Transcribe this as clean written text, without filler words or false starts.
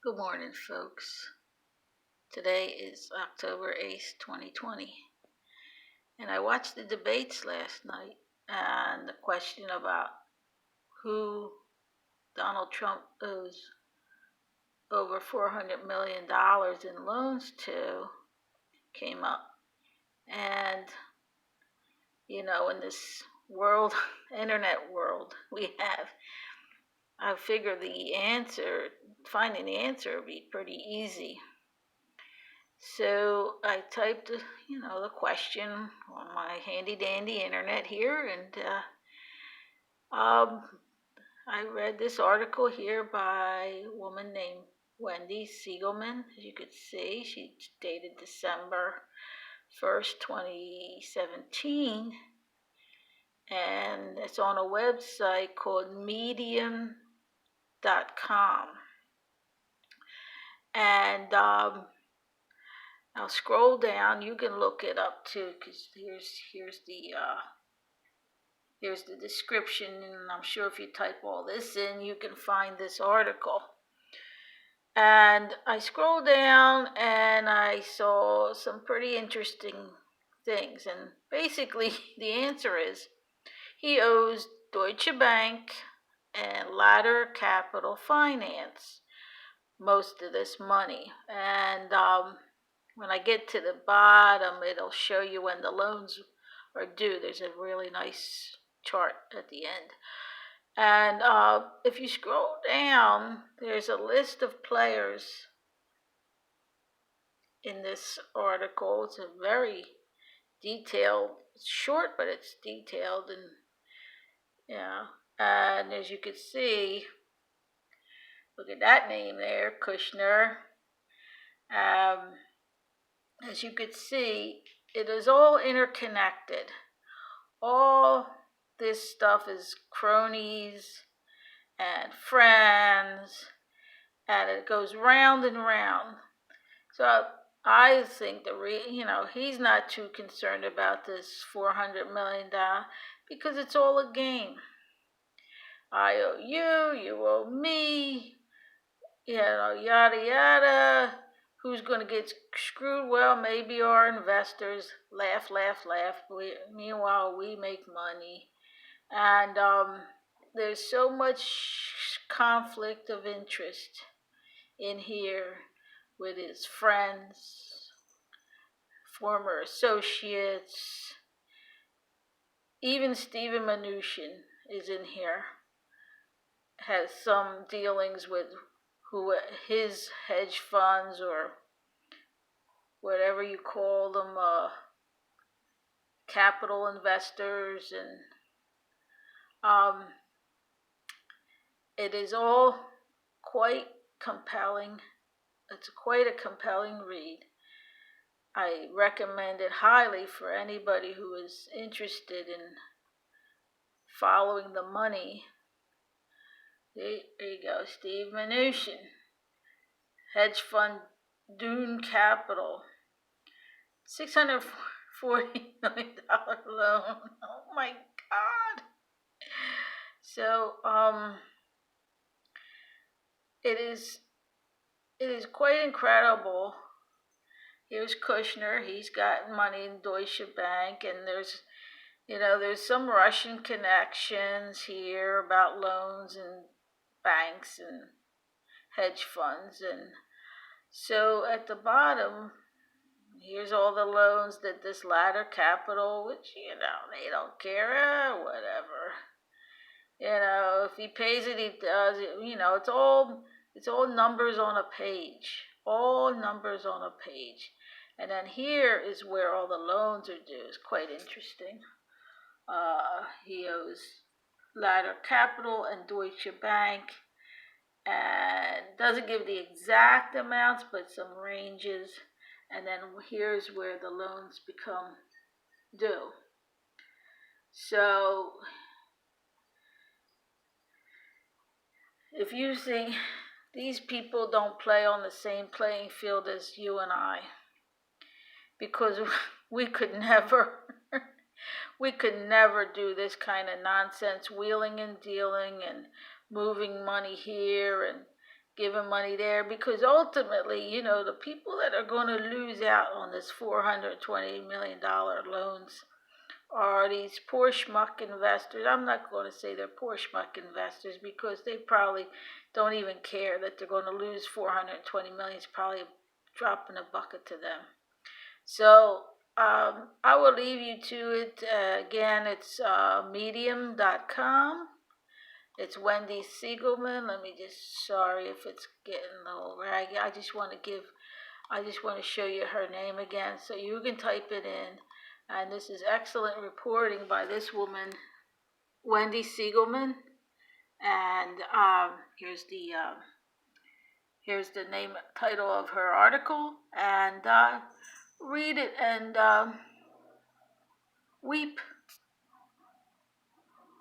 Good morning, folks. Today is October 8th, 2020. And I watched the debates last night, and the question about who Donald Trump owes over $400 million in loans to came up. And, in this world, internet world I figure finding the answer would be pretty easy. So I typed, the question on my handy dandy internet here, and I read this article here by a woman named Wendy Siegelman. As you could see, she's dated December 1st, 2017, and it's on a website called Medium.com. And I'll scroll down. You can look it up too, because here's the description, and I'm sure if you type all this in, you can find this article. And I scrolled down and I saw some pretty interesting things. And basically, the answer is he owes Deutsche Bank and Ladder Capital Finance most of this money. And when I get to the bottom, it'll show you when the loans are due. There's a really nice chart at the end. And if you scroll down, there's a list of players in this article. It's a very detailed, it's short, but it's detailed. And and as you can see, look at that name there, Kushner. As you could see, it is all interconnected. All this stuff is cronies and friends, and it goes round and round. So I think he's not too concerned about this $400 million because it's all a game. I owe you, you owe me, yada yada. Who's going to get screwed? Well, maybe our investors. Laugh, laugh, laugh. Meanwhile, we make money. And there's so much conflict of interest in here with his friends, former associates. Even Steven Mnuchin is in here. Has some dealings with his hedge funds, or whatever you call them, capital investors, and it is all quite compelling. It's quite a compelling read. I recommend it highly for anybody who is interested in following the money. There you go, Steve Mnuchin, hedge fund Dune Capital, $640 million loan. Oh my God! So it is quite incredible. Here's Kushner. He's got money in Deutsche Bank, and there's some Russian connections here about loans and banks and hedge funds. And so at the bottom, here's all the loans that this Ladder Capital, which, they don't care, whatever. If he pays it, he does it. It's all numbers on a page. All numbers on a page. And then here is where all the loans are due. It's quite interesting. He owes Ladder Capital and Deutsche Bank, and doesn't give the exact amounts, but some ranges. And then here's where the loans become due. So if you see, these people don't play on the same playing field as you and I, because we could never do this kind of nonsense, wheeling and dealing and moving money here and giving money there, because ultimately, you know, the people that are going to lose out on this $420 million loans are these poor schmuck investors. I'm not going to say they're poor schmuck investors because they probably don't even care that they're going to lose $420 million. It's probably a drop in a bucket to them. So I will leave you to it. Again, it's medium.com. It's Wendy Siegelman. Let me just, sorry if it's getting a little raggy. I just want to show you her name again so you can type it in. And this is excellent reporting by this woman, Wendy Siegelman. And here's the title of her article. And read it and weep.